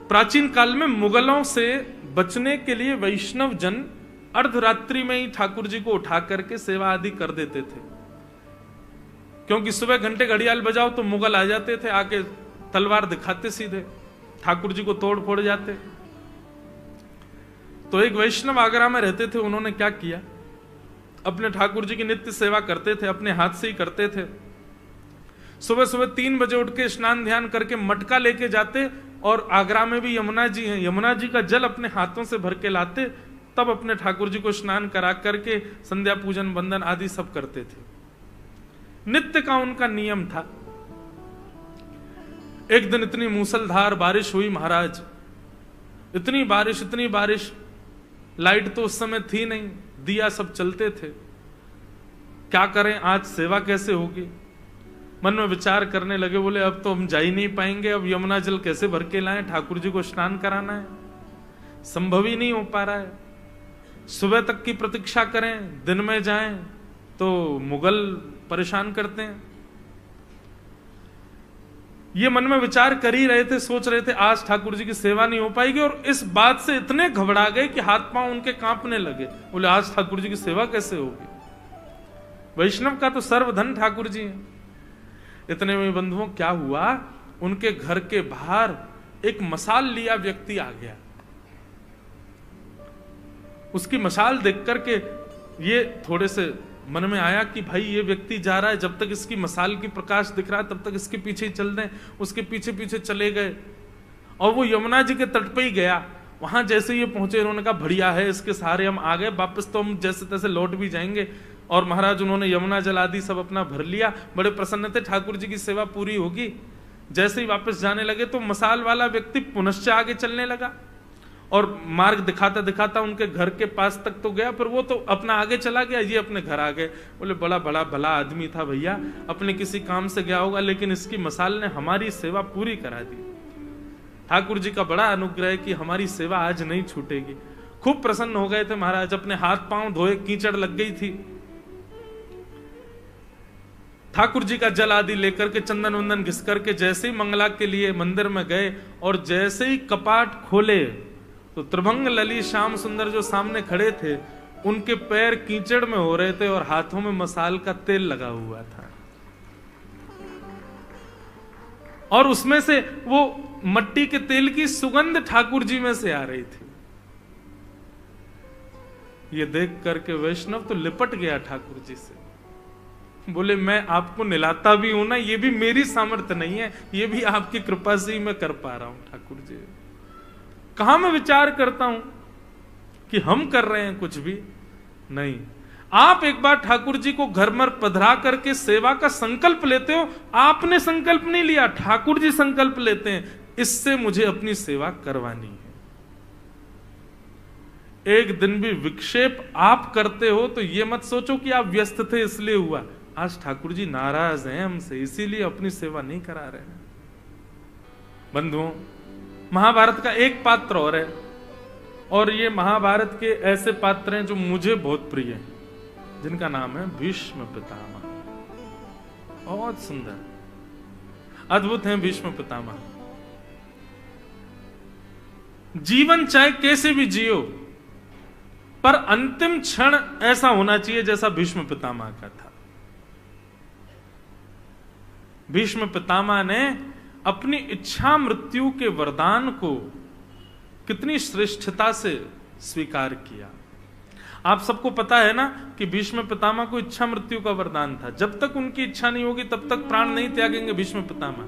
प्राचीन काल में मुगलों से बचने के लिए वैष्णव जन अर्धरात्रि में ही ठाकुर जी को उठा करके सेवा आदि कर देते थे, क्योंकि सुबह घंटे घड़ियाल बजाओ तो मुगल आ जाते थे, आके तलवार दिखाते सीधे ठाकुर जी को तोड़ फोड़ जाते। तो एक वैष्णव आगरा में रहते थे, उन्होंने क्या किया, अपने ठाकुर जी की नित्य सेवा करते थे, अपने हाथ से ही करते थे। सुबह सुबह 3 बजे उठ के स्नान ध्यान करके मटका लेके जाते, और आगरा में भी यमुना जी हैं, यमुना जी का जल अपने हाथों से भर के लाते, तब अपने ठाकुर जी को स्नान करा करके संध्या पूजन वंदन आदि सब करते थे। नित्य का उनका नियम था। एक दिन इतनी मूसलधार बारिश हुई महाराज, इतनी बारिश, लाइट तो उस समय थी नहीं, दिया सब चलते थे। क्या करें, आज सेवा कैसे होगी? मन में विचार करने लगे, बोले अब तो हम जा ही नहीं पाएंगे, अब यमुना जल कैसे भर के लाएं, ठाकुर जी को स्नान कराना है, संभव ही नहीं हो पा रहा है। सुबह तक की प्रतीक्षा करें, दिन में जाएं तो मुगल परेशान करते हैं। ये मन में विचार कर ही रहे थे, सोच रहे थे आज ठाकुर जी की सेवा नहीं हो पाएगी, और इस बात से इतने घबरा गए कि हाथ पांव उनके कांपने लगे। बोले आज ठाकुर जी की सेवा कैसे होगी? वैष्णव का तो सर्वधन ठाकुर जी हैं। इतने में बंधुओं क्या हुआ, उनके घर के बाहर एक मशाल लिया व्यक्ति आ गया। उसकी मशाल देख करके ये थोड़े से मन में आया कि भाई ये व्यक्ति जा रहा है, जब तक इसकी मशाल की प्रकाश दिख रहा है तब तक इसके पीछे ही चल दें। उसके पीछे पीछे चले गए और वो यमुना जी के तट पे ही गया। वहां जैसे ये पहुंचे, इन्होंने कहा बढ़िया है, इसके सहारे हम आ गए, वापस तो हम जैसे तैसे लौट भी जाएंगे। और महाराज उन्होंने यमुना जल आदि सब अपना भर लिया, बड़े प्रसन्न थे, ठाकुर जी की सेवा पूरी होगी। जैसे ही वापस जाने लगे तो मशाल वाला व्यक्ति पुनश्च आगे चलने लगा और मार्ग दिखाता दिखाता उनके घर के पास तक तो गया, पर वो तो अपना आगे चला गया, ये अपने घर आ गए। बोले बड़ा बड़ा भला आदमी था भैया, अपने किसी काम से गया होगा, लेकिन इसकी मशाल ने हमारी सेवा पूरी करा दी। ठाकुर जी का बड़ा अनुग्रह कि हमारी सेवा आज नहीं छूटेगी। खूब प्रसन्न हो गए थे महाराज, अपने हाथ पांव धोए, कीचड़ लग गई थी। ठाकुर जी का जल आदि लेकर के चंदन वंदन घिस करके जैसे ही मंगला के लिए मंदिर में गए और जैसे ही कपाट खोले तो त्रिभंग लली श्याम सुंदर जो सामने खड़े थे, उनके पैर कीचड़ में हो रहे थे और हाथों में मसाल का तेल लगा हुआ था, और उसमें से वो मट्टी के तेल की सुगंध ठाकुर जी में से आ रही थी। ये देख करके वैष्णव तो लिपट गया ठाकुर जी से। बोले मैं आपको निलाता भी हूं ना, ये भी मेरी सामर्थ्य नहीं है, ये भी आपकी कृपा से ही मैं कर पा रहा हूं ठाकुर जी। कहां मैं विचार करता हूं कि हम कर रहे हैं, कुछ भी नहीं। आप एक बार ठाकुर जी को घर में पधरा करके सेवा का संकल्प लेते हो, आपने संकल्प नहीं लिया, ठाकुर जी संकल्प लेते हैं, इससे मुझे अपनी सेवा करवानी है। एक दिन भी विक्षेप आप करते हो तो यह मत सोचो कि आप व्यस्त थे इसलिए हुआ। आज ठाकुर जी नाराज हैं हमसे, इसीलिए अपनी सेवा नहीं करा रहे हैं। बंधुओं, महाभारत का एक पात्र और है, और ये महाभारत के ऐसे पात्र हैं जो मुझे बहुत प्रिय हैं, जिनका नाम है भीष्म पितामह। बहुत सुंदर, अद्भुत हैं भीष्म पितामह। जीवन चाहे कैसे भी जियो, पर अंतिम क्षण ऐसा होना चाहिए जैसा भीष्म पितामह का था। भीष्म पितामह ने अपनी इच्छा मृत्यु के वरदान को कितनी श्रेष्ठता से स्वीकार किया। आप सबको पता है ना कि भीष्म पितामह को इच्छा मृत्यु का वरदान था। जब तक उनकी इच्छा नहीं होगी तब तक प्राण नहीं त्यागेंगे भीष्म पितामह।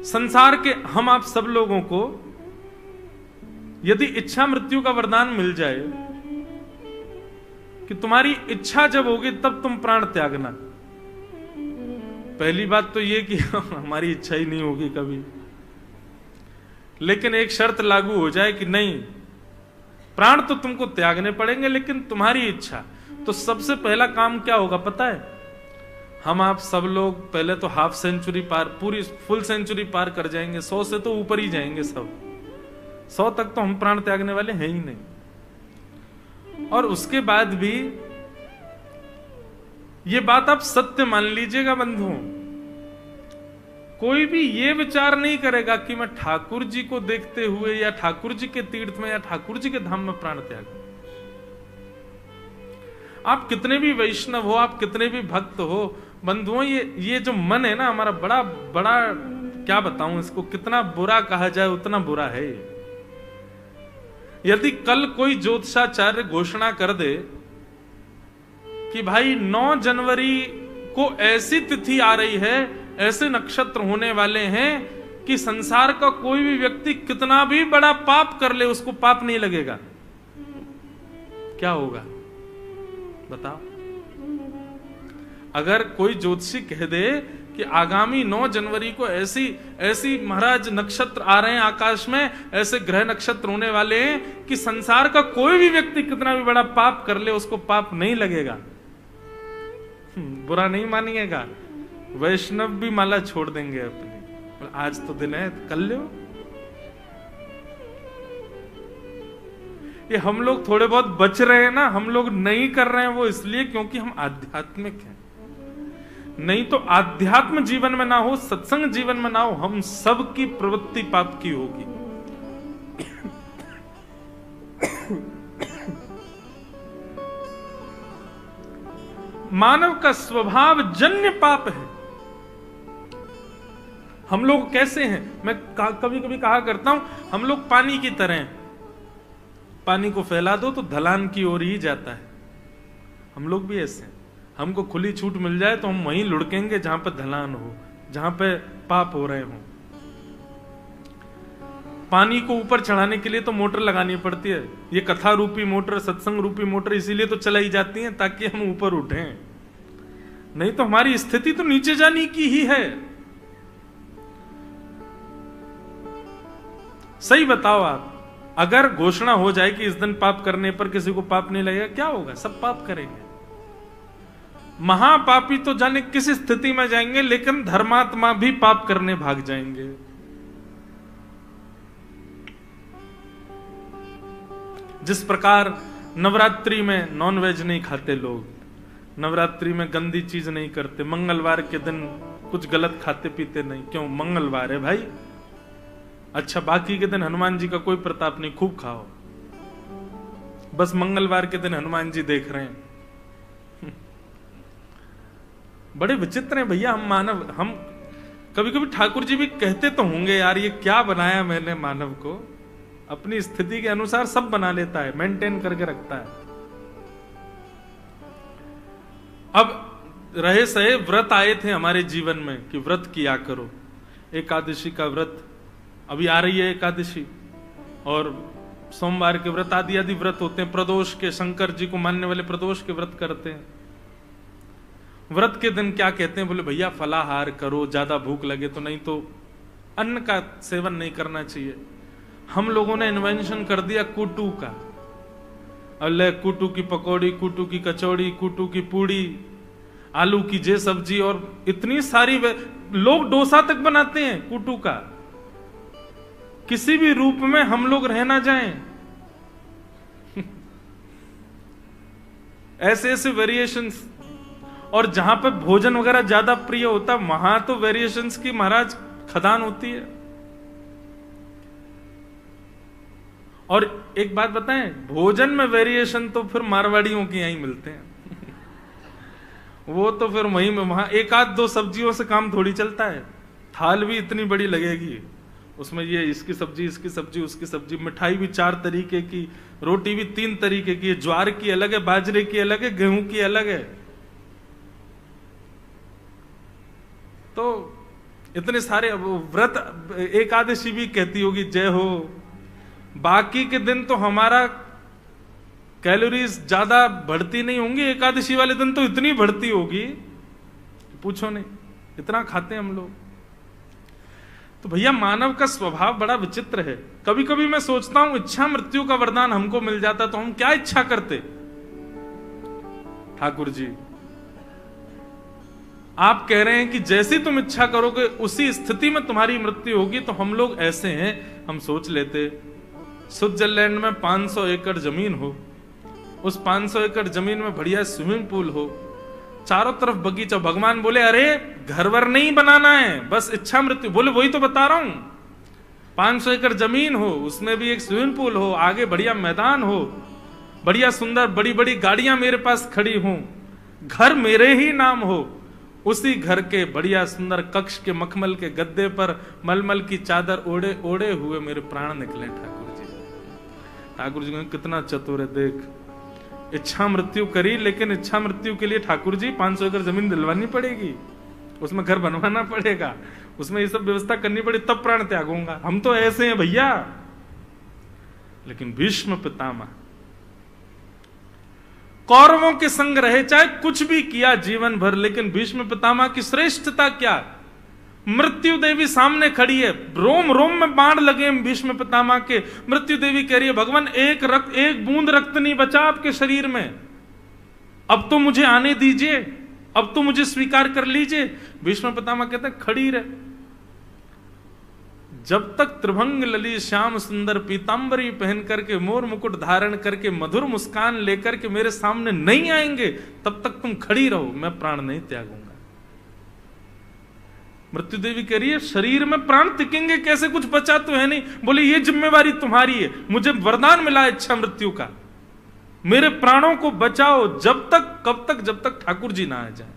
संसार के हम आप सब लोगों को यदि इच्छा मृत्यु का वरदान मिल जाए कि तुम्हारी इच्छा जब होगी तब तुम प्राण त्यागना, पहली बात तो ये कि हमारी इच्छा ही नहीं होगी कभी, लेकिन एक शर्त लागू हो जाए कि नहीं, प्राण तो तुमको त्यागने पड़ेंगे लेकिन तुम्हारी इच्छा, तो सबसे पहला काम क्या होगा पता है? हम आप सब लोग पहले तो हाफ सेंचुरी पार, पूरी फुल सेंचुरी पार कर जाएंगे, 100 से तो ऊपर ही जाएंगे सब। 100 तक तो हम प्राण त्यागने वाले हैं ही नहीं। और उसके बाद भी ये बात आप सत्य मान लीजिएगा बंधुओं, कोई भी ये विचार नहीं करेगा कि मैं ठाकुर जी को देखते हुए या ठाकुर जी के तीर्थ में या ठाकुर जी के धाम में प्राण त्याग। आप कितने भी वैष्णव हो, आप कितने भी भक्त हो बंधुओं, ये जो मन है ना हमारा, बड़ा बड़ा क्या बताऊं इसको, कितना बुरा कहा जाए उतना बुरा है। यदि कल कोई ज्योतिषाचार्य घोषणा कर दे कि भाई 9 जनवरी को ऐसी तिथि आ रही है, ऐसे नक्षत्र होने वाले हैं कि संसार का कोई भी व्यक्ति कितना भी बड़ा पाप कर ले उसको पाप नहीं लगेगा, क्या होगा बताओ? अगर कोई ज्योतिषी कह दे कि आगामी 9 जनवरी को ऐसी महाराज नक्षत्र आ रहे हैं आकाश में, ऐसे ग्रह नक्षत्र होने वाले हैं कि संसार का कोई भी व्यक्ति कितना भी बड़ा पाप कर ले उसको पाप नहीं लगेगा, बुरा नहीं मानिएगा। वैष्णव भी माला छोड़ देंगे अपनी, आज तो दिन है कल लो। ये हम लोग थोड़े बहुत बच रहे हैं ना, हम लोग नहीं कर रहे हैं वो इसलिए क्योंकि हम आध्यात्मिक हैं। नहीं तो आध्यात्म जीवन में ना हो, सत्संग जीवन में ना हो, हम सब की प्रवृत्ति पाप की होगी। मानव का स्वभाव जन्य पाप है। हम लोग कैसे हैं, मैं कभी कभी कहा करता हूं, हम लोग पानी की तरह हैं। पानी को फैला दो तो ढलान की ओर ही जाता है। हम लोग भी ऐसे हैं, हमको खुली छूट मिल जाए तो हम वहीं लुढ़केंगे जहां पर ढलान हो, जहां पे पाप हो रहे हो। पानी को ऊपर चढ़ाने के लिए तो मोटर लगानी पड़ती है। ये कथा रूपी मोटर, सत्संग रूपी मोटर इसीलिए तो चलाई जाती है ताकि हम ऊपर उठें, नहीं तो हमारी स्थिति तो नीचे जाने की ही है। सही बताओ आप, अगर घोषणा हो जाए कि इस दिन पाप करने पर किसी को पाप नहीं लगेगा, क्या होगा? सब पाप करेंगे। महापापी तो जाने किस स्थिति में जाएंगे, लेकिन धर्मात्मा भी पाप करने भाग जाएंगे। जिस प्रकार नवरात्रि में नॉनवेज नहीं खाते लोग, नवरात्रि में गंदी चीज नहीं करते, मंगलवार के दिन कुछ गलत खाते पीते नहीं, क्यों? मंगलवार है भाई। अच्छा, बाकी के दिन हनुमान जी का कोई प्रताप नहीं, खूब खाओ, बस मंगलवार के दिन हनुमान जी देख रहे हैं। बड़े विचित्र हैं भैया हम मानव। हम कभी कभी ठाकुर जी भी कहते तो होंगे, यार ये क्या बनाया मैंने मानव को, अपनी स्थिति के अनुसार सब बना लेता है, मेंटेन करके रखता है। अब रहे सहे व्रत आए थे हमारे जीवन में कि व्रत किया करो। एकादशी का व्रत अभी आ रही है एकादशी, और सोमवार के व्रत आदि आदि व्रत होते हैं। प्रदोष के, शंकर जी को मानने वाले प्रदोष के व्रत करते हैं। व्रत के दिन क्या कहते हैं? बोले भैया फलाहार करो, ज्यादा भूख लगे तो, नहीं तो अन्न का सेवन नहीं करना चाहिए। हम लोगों ने इन्वेंशन कर दिया कुटू का। अल्ले कुटू की पकौड़ी, कुटू की कचौड़ी, कुटू की पूड़ी, आलू की जे सब्जी, और इतनी सारी लोग डोसा तक बनाते हैं कुटू का। किसी भी रूप में हम लोग रह ना जाएं। ऐसे ऐसे वेरिएशंस, और जहां पे भोजन वगैरह ज्यादा प्रिय होता वहां तो वेरिएशंस की महाराज खदान होती है। और एक बात बताएं, भोजन में वेरिएशन तो फिर मारवाड़ियों के यहीं मिलते हैं। वो तो फिर वहीं में वहां एक आध दो सब्जियों से काम थोड़ी चलता है। थाल भी इतनी बड़ी लगेगी, उसमें ये इसकी सब्जी, इसकी सब्जी, उसकी सब्जी, मिठाई भी 4 तरीके की, रोटी भी 3 तरीके की, ज्वार की अलग है, बाजरे की अलग है, गेहूं की अलग है। तो इतने सारे व्रत, एकादशी भी कहती होगी जय हो। बाकी के दिन तो हमारा कैलोरीज ज्यादा बढ़ती नहीं होंगी, एकादशी वाले दिन तो इतनी बढ़ती होगी पूछो नहीं, इतना खाते हैं हम लोग। तो भैया मानव का स्वभाव बड़ा विचित्र है। कभी कभी मैं सोचता हूं इच्छा मृत्यु का वरदान हमको मिल जाता तो हम क्या इच्छा करते। ठाकुर जी आप कह रहे हैं कि जैसी तुम इच्छा करोगे उसी स्थिति में तुम्हारी मृत्यु होगी। तो हम लोग ऐसे हैं, हम सोच लेते स्विट्जरलैंड में 500 एकड़ जमीन हो, उस 500 एकड़ जमीन में बढ़िया स्विमिंग पूल हो, चारों तरफ बगीचा। भगवान बोले अरे घर वर नहीं बनाना है, बस इच्छा मृत्यु। बोले वही तो बता रहा हूं, 500 एकड़ जमीन हो, उसमें भी एक स्विमिंग पूल हो, आगे बढ़िया मैदान हो, बढ़िया सुंदर बड़ी बड़ी गाड़ियां मेरे पास खड़ी हों, घर मेरे ही नाम हो, उसी घर के बढ़िया सुंदर कक्ष के मखमल के गद्दे पर मलमल की चादर ओढ़े ओढ़े हुए मेरे प्राण निकले ठाकुर जी। ठाकुर जी को कितना चतुर है देख, इच्छा मृत्यु करी, लेकिन इच्छा मृत्यु के लिए ठाकुर जी 500 एकड़ जमीन दिलवानी पड़ेगी, उसमें घर बनवाना पड़ेगा, उसमें ये सब व्यवस्था करनी पड़े, तब प्राण त्यागूंगा। हम तो ऐसे हैं भैया। लेकिन भीष्म पितामह कौरवों के संग रहे, चाहे कुछ भी किया जीवन भर, लेकिन भीष्म पितामह की श्रेष्ठता क्या? मृत्यु देवी सामने खड़ी है, रोम रोम में बाण लगे भीष्म पितामह के। मृत्यु देवी कह रही है भगवान एक बूंद रक्त नहीं बचा आपके शरीर में, अब तो मुझे आने दीजिए, अब तो मुझे स्वीकार कर लीजिए। भीष्म पितामह कहते हैं खड़ी रहे, जब तक त्रिभंग लली श्याम सुंदर पीतांबरी पहन करके मोर मुकुट धारण करके मधुर मुस्कान लेकर के मेरे सामने नहीं आएंगे, तब तक तुम खड़ी रहो, मैं प्राण नहीं त्यागूंगा। मृत्यु देवी कह रही है शरीर में प्राण टिकेंगे कैसे, कुछ बचा तो है नहीं। बोले ये जिम्मेवारी तुम्हारी है, मुझे वरदान मिला इच्छा मृत्यु का, मेरे प्राणों को बचाओ। जब तक, कब तक? जब तक ठाकुर जी ना आ जाए।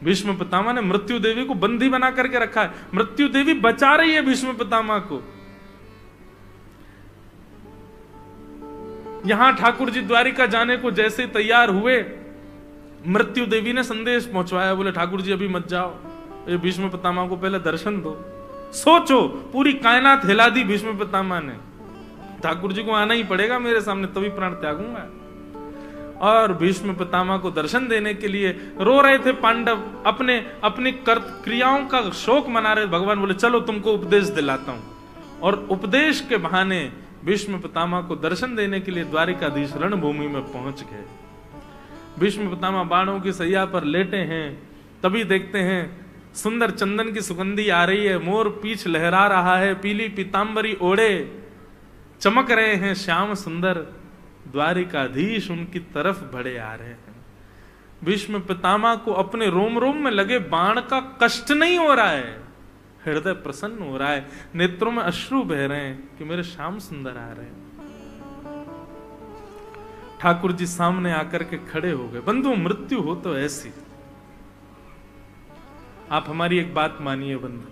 भीष्म पितामह ने मृत्यु देवी को बंदी बना करके रखा है, मृत्यु देवी बचा रही है भीष्म पितामह को। यहां ठाकुर जी द्वारिका जाने को जैसे तैयार हुए, मृत्यु देवी ने संदेश पहुंचवाया, बोले ठाकुर जी अभी मत जाओ, ये भीष्म पितामह को पहले दर्शन दो। सोचो, पूरी कायनात हिला दी भीष्म पितामह ने, ठाकुर जी को आना ही पड़ेगा मेरे सामने, तभी प्राण त्यागूंगा। और भीष्म पितामह को दर्शन देने के लिए रो रहे थे पांडव, अपनी क्रियाओं का शोक मना रहे। भगवान बोले चलो तुमको उपदेश दिलाता हूं, और उपदेश के बहाने भीष्म पितामह को दर्शन देने के लिए द्वारिकाधीश रणभूमि में पहुंच गए। भीष्म पितामह बाणों की सैया पर लेटे हैं, तभी देखते हैं सुंदर चंदन की सुगंधी आ रही है, मोर पीछ लहरा रहा है, पीली पीतांबरी ओढ़े चमक रहे हैं श्याम सुंदर, द्वारिकाधीश उनकी तरफ बढ़े आ रहे हैं। भीष्म पितामह को अपने रोम रोम में लगे बाण का कष्ट नहीं हो रहा है, हृदय प्रसन्न हो रहा है, नेत्रों में अश्रु बह रहे हैं कि मेरे श्याम सुंदर आ रहे हैं। ठाकुर जी सामने आकर के खड़े हो गए। बंधु मृत्यु हो तो ऐसी, आप हमारी एक बात मानिए बंधु,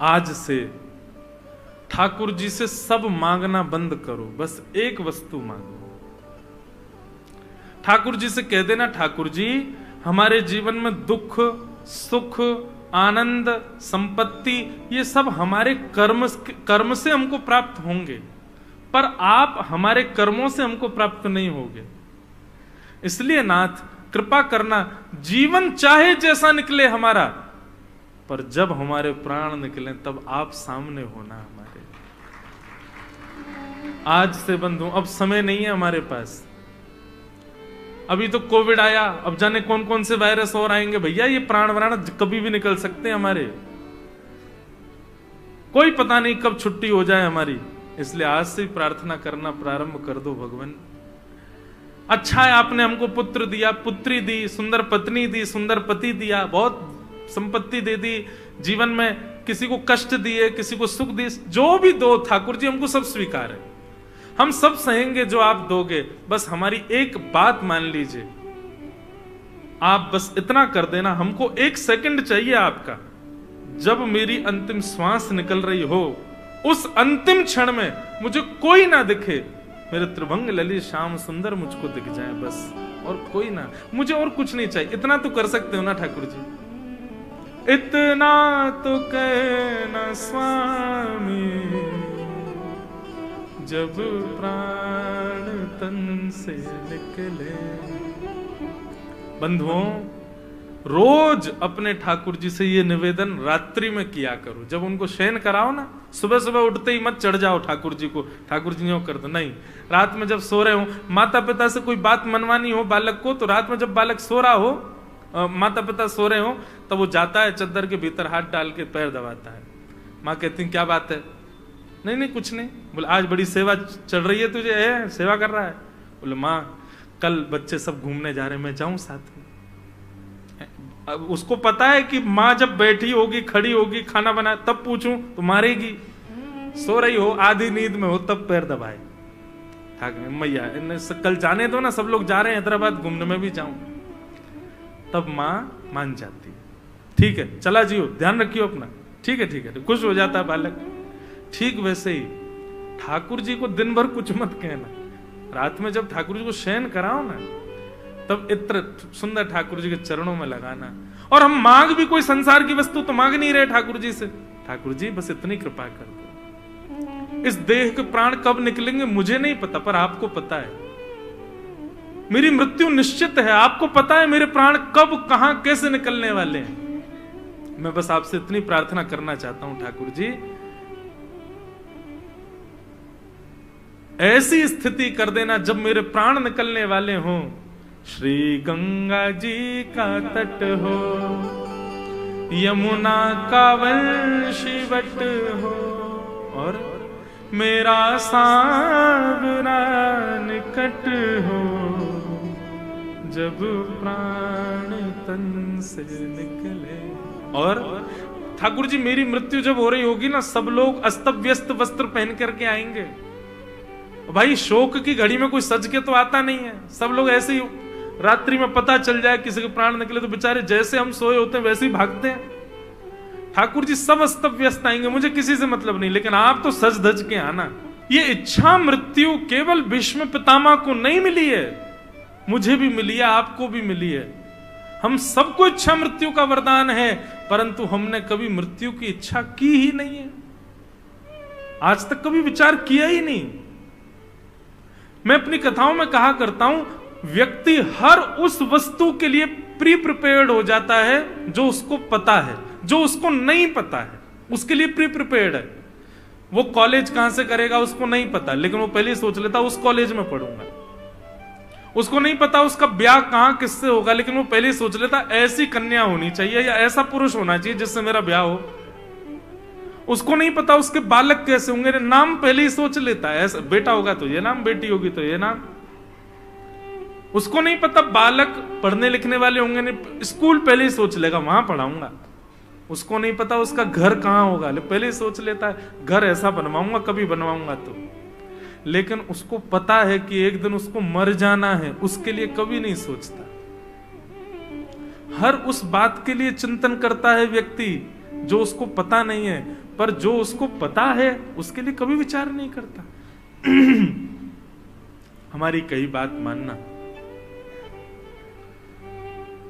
आज से ठाकुर जी से सब मांगना बंद करो, बस एक वस्तु मांगो। ठाकुर जी से कह देना ठाकुर जी हमारे जीवन में दुख सुख आनंद संपत्ति ये सब हमारे कर्म से हमको प्राप्त होंगे, पर आप हमारे कर्मों से हमको प्राप्त नहीं होंगे। इसलिए नाथ कृपा करना, जीवन चाहे जैसा निकले हमारा, पर जब हमारे प्राण निकले तब आप सामने होना हमारे। आज से बंधु अब समय नहीं है हमारे पास, अभी तो कोविड आया, अब जाने कौन कौन से वायरस और आएंगे भैया, ये प्राण वराण कभी भी निकल सकते हैं हमारे, कोई पता नहीं कब छुट्टी हो जाए हमारी। इसलिए आज से प्रार्थना करना प्रारंभ कर दो भगवान। अच्छा है आपने हमको पुत्र दिया, पुत्री दी, सुंदर पत्नी दी, सुंदर पति दिया, बहुत संपत्ति दे दी, जीवन में किसी को कष्ट दिए, किसी को सुख दिए, जो भी दो ठाकुर जी हमको सब स्वीकार है, हम सब सहेंगे जो आप दोगे, बस हमारी एक बात मान लीजिए, आप बस इतना कर देना, हमको 1 सेकंड चाहिए आपका, जब मेरी अंतिम श्वास निकल रही हो उस अंतिम क्षण में मुझे कोई ना दिखे, मेरे त्रिभंग ललित श्याम सुंदर मुझको दिख जाए बस, और कोई ना, मुझे और कुछ नहीं चाहिए। इतना तो कर सकते हो ना ठाकुर जी, इतना तो कहना स्वामी, जब प्राण तन से निकले। बंधुओं रोज अपने ठाकुर जी से ये निवेदन रात्रि में किया करो, जब उनको शयन कराओ ना, सुबह सुबह उठते ही मत चढ़ जाओ ठाकुर जी को, ठाकुर जी यूं कर दो, नहीं, रात में जब सो रहे हो, माता पिता से कोई बात मनवानी हो बालक को, तो रात में जब बालक सो रहा हो, माता पिता सो रहे हो, तब वो जाता है चद्दर के भीतर हाथ डाल के पैर दबाता है, माँ कहती है क्या बात है, नहीं नहीं कुछ नहीं, बोले आज बड़ी सेवा चल रही है तुझे, सेवा कर रहा है, बोले माँ कल बच्चे सब घूमने जा रहे हैं, मैं जाऊं साथ में? अब उसको पता है कि माँ जब बैठी होगी, खड़ी होगी, खाना बना, तब पूछूं तो मारेगी। सो रही हो, आधी नींद में हो, तब पैर दबाए, मैया कल जाने दो ना, सब लोग जा रहे हैं हैदराबाद घूमने, में भी जाऊं। तब माँ मान जाती है, ठीक है चला जियो, ध्यान रखियो अपना, ठीक है, खुश हो जाता है बालक। ठीक वैसे ही ठाकुर जी को दिन भर कुछ मत कहना, रात में जब ठाकुर जी को शयन कराओ ना, तब इत्र सुंदर ठाकुर जी के चरणों में लगाना। और हम मांग भी कोई संसार की वस्तु तो मांग नहीं रहे ठाकुर जी से, ठाकुर जी बस इतनी कृपा कर दो। इस देह के प्राण कब निकलेंगे मुझे नहीं पता, पर आपको पता है। मेरी मृत्यु निश्चित है, आपको पता है मेरे प्राण कब कहां कैसे निकलने वाले हैं। मैं बस आपसे इतनी प्रार्थना करना चाहता हूं ठाकुर जी, ऐसी स्थिति कर देना जब मेरे प्राण निकलने वाले हों, श्री गंगा जी का तट हो, यमुना का वंशीवट हो, और मेरा सांवरा निकट हो, जब प्राण तन से निकले। और ठाकुर जी मेरी मृत्यु जब हो रही होगी ना, सब लोग अस्त व्यस्त वस्त्र पहन करके आएंगे। भाई शोक की घड़ी में कोई सज के तो आता नहीं है, सब लोग ऐसे ही रात्रि में पता चल जाए किसी के प्राण निकले तो बेचारे जैसे हम सोए होते हैं वैसे ही भागते हैं। ठाकुर जी सब अस्त व्यस्त आएंगे, मुझे किसी से मतलब नहीं, लेकिन आप तो सज धज के आना। ये इच्छा मृत्यु केवल भीष्म पितामह को नहीं मिली है, मुझे भी मिली है, आपको भी मिली है। हम सबको इच्छा मृत्यु का वरदान है, परंतु हमने कभी मृत्यु की इच्छा की ही नहीं है, आज तक कभी विचार किया ही नहीं। मैं अपनी कथाओं में कहा करता हूं, व्यक्ति हर उस वस्तु के लिए प्री प्रिपेयर्ड हो जाता है जो उसको पता है, जो उसको नहीं पता है उसके लिए प्री प्रिपेयर्ड है। वो कॉलेज कहां से करेगा उसको नहीं पता, लेकिन वो पहले ही सोच लेता उस कॉलेज में पढ़ूंगा। उसको नहीं पता उसका ब्याह कहां किससे होगा, लेकिन वो पहले ही सोच लेता ऐसी कन्या होनी चाहिए या ऐसा पुरुष होना चाहिए जिससे मेरा ब्याह हो। उसको नहीं पता उसके बालक कैसे होंगे, नाम पहले ही सोच लेता है, ऐसा बेटा होगा तो ये नाम, बेटी होगी तो ये नाम। उसको नहीं पता बालक पढ़ने लिखने वाले होंगे, नहीं स्कूल पहले ही सोच लेगा वहां पढ़ाऊंगा। उसको नहीं पता उसका घर कहां होगा, पहले ही सोच लेता है घर ऐसा बनवाऊंगा कभी बनवाऊंगा तो। लेकिन उसको पता है कि एक दिन उसको मर जाना है, उसके लिए कभी नहीं सोचता। हर उस बात के लिए चिंतन करता है व्यक्ति जो उसको पता नहीं है, पर जो उसको पता है उसके लिए कभी विचार नहीं करता। हमारी कई बात मानना,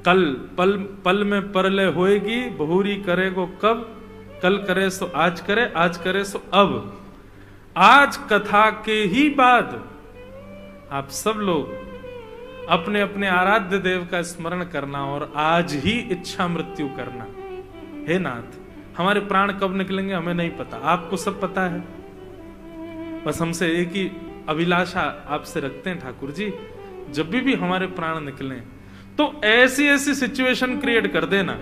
कल पल पल में परलय होएगी, बहुरी करेगो कब, कल करे सो आज करे, आज करे सो अब। आज कथा के ही बाद आप सब लोग अपने अपने आराध्य देव का स्मरण करना और आज ही इच्छा मृत्यु करना। हे नाथ, हमारे प्राण कब निकलेंगे हमें नहीं पता, आपको सब पता है। बस हमसे एक ही अभिलाषा आपसे रखते हैं ठाकुर जी, जब भी हमारे प्राण निकलें तो ऐसी ऐसी सिचुएशन क्रिएट कर देना,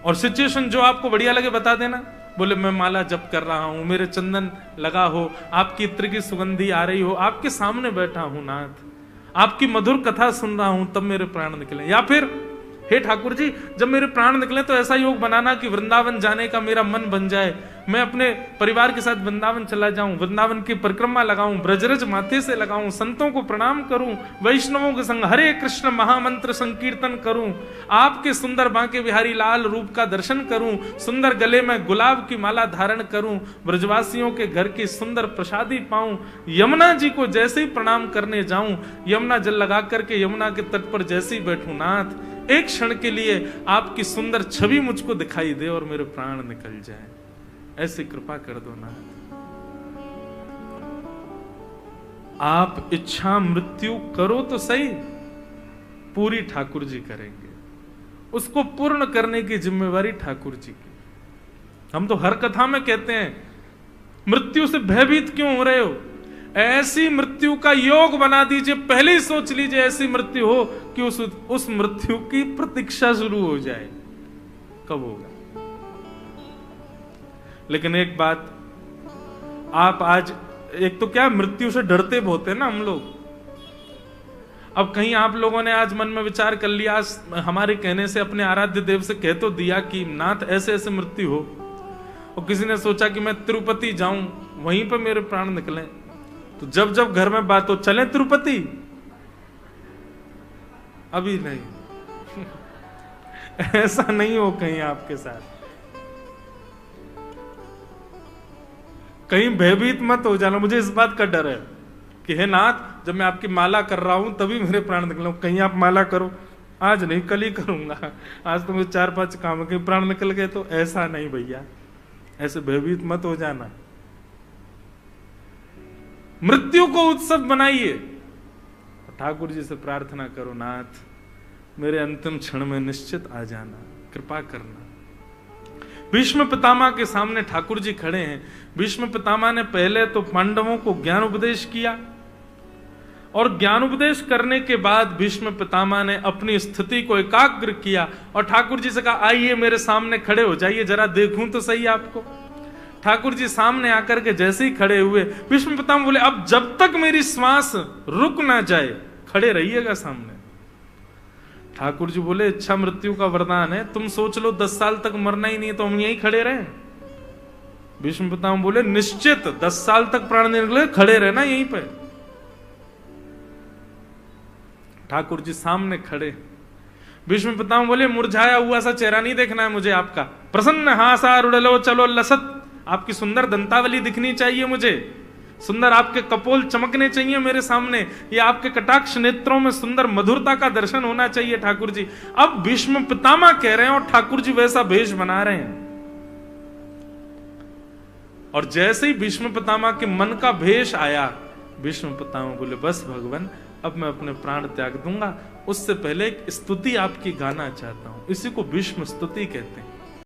और सिचुएशन जो आपको बढ़िया लगे बता देना। बोले मैं माला जप कर रहा हूं, मेरे चंदन लगा हो, आपकी इत्र की सुगंधी आ रही हो, आपके सामने बैठा हूं नाथ, आपकी मधुर कथा सुन रहा हूं, तब मेरे प्राण निकले। या फिर हे ठाकुर जी जब मेरे प्राण निकले तो ऐसा योग बनाना कि वृंदावन जाने का मेरा मन बन जाए, मैं अपने परिवार के साथ वृंदावन चला जाऊं, वृंदावन की परिक्रमा लगाऊं, ब्रजरज माथे से लगाऊं, संतों को प्रणाम करूं, वैष्णवों के संग हरे कृष्ण महामंत्र संकीर्तन करूं, आपके सुंदर बांके बिहारी लाल रूप का दर्शन करूं, सुंदर गले में गुलाब की माला धारण करूं, ब्रजवासियों के घर की सुंदर प्रसादी पाऊं, यमुना जी को जैसे ही प्रणाम करने जाऊं, यमुना जल लगा करके यमुना के तट पर जैसे ही बैठूं नाथ, एक क्षण के लिए आपकी सुंदर छवि मुझको दिखाई दे और मेरे प्राण निकल जाए, ऐसी कृपा कर दो नाथ। आप इच्छा मृत्यु करो तो सही, पूरी ठाकुर जी करेंगे, उसको पूर्ण करने की जिम्मेवारी ठाकुर जी की। हम तो हर कथा में कहते हैं मृत्यु से भयभीत क्यों हो रहे हो, ऐसी मृत्यु का योग बना दीजिए, पहले ही सोच लीजिए ऐसी मृत्यु हो कि उस मृत्यु की प्रतीक्षा शुरू हो जाए, कब होगा। लेकिन एक बात, आप आज एक तो क्या मृत्यु से डरते बहुत है ना हम लोग, अब कहीं आप लोगों ने आज मन में विचार कर लिया, हमारे कहने से अपने आराध्य देव से कह तो दिया कि नाथ ऐसे ऐसे मृत्यु हो, और किसी ने सोचा कि मैं तिरुपति जाऊं, वहीं पे मेरे प्राण निकले, तो जब जब घर में बात हो चले तिरुपति, अभी नहीं। ऐसा नहीं हो कहीं आपके साथ, कहीं भयभीत मत हो जाना। मुझे इस बात का डर है कि हे नाथ, जब मैं आपकी माला कर रहा हूं तभी मेरे प्राण निकले, कहीं आप माला करो, आज नहीं कल ही करूंगा, आज तो मुझे 4-5 काम के प्राण निकल गए, तो ऐसा नहीं भैया, ऐसे भयभीत मत हो जाना। मृत्यु को उत्सव बनाइए, ठाकुर जी से प्रार्थना करो, नाथ मेरे अंतिम क्षण में निश्चित आ जाना, कृपा करना। भीष्म पितामह के सामने ठाकुर जी खड़े हैं। भीष्म पितामह ने पहले तो पांडवों को ज्ञान उपदेश किया, और ज्ञान उपदेश करने के बाद भीष्म पितामह ने अपनी स्थिति को एकाग्र किया और ठाकुर जी से कहा, आइए मेरे सामने खड़े हो जाइए, जरा देखूं तो सही आपको। ठाकुर जी सामने आकर के जैसे ही खड़े हुए, भीष्म पितामह बोले, अब जब तक मेरी श्वास रुक ना जाए खड़े रहिएगा सामने। ठाकुर जी बोले, इच्छा मृत्यु का वरदान है, तुम सोच लो 10 साल तक मरना ही नहीं, तो हम यहीं खड़े रहे। भीष्म पितामह बोले, निश्चित 10 साल तक प्राण नहीं निकले, खड़े रहना यहीं पे। ठाकुर जी सामने खड़े। भीष्म पितामह बोले, मुरझाया हुआ सा चेहरा नहीं देखना है मुझे आपका, प्रसन्न हासा रुड़लो चलो लसत, आपकी सुंदर दंतावली दिखनी चाहिए मुझे, सुंदर आपके कपोल चमकने चाहिए मेरे सामने, ये आपके कटाक्ष नेत्रों में सुंदर मधुरता का दर्शन होना चाहिए ठाकुर जी। अब भीष्म पितामह कह रहे हैं और ठाकुर जी वैसा भेष बना रहे हैं। और जैसे ही भीष्म पितामह के मन का भेष आया, भीष्म पितामह बोले, बस भगवान, अब मैं अपने प्राण त्याग दूंगा, उससे पहले एक स्तुति आपकी गाना चाहता हूं। इसी को भीष्म स्तुति कहते हैं।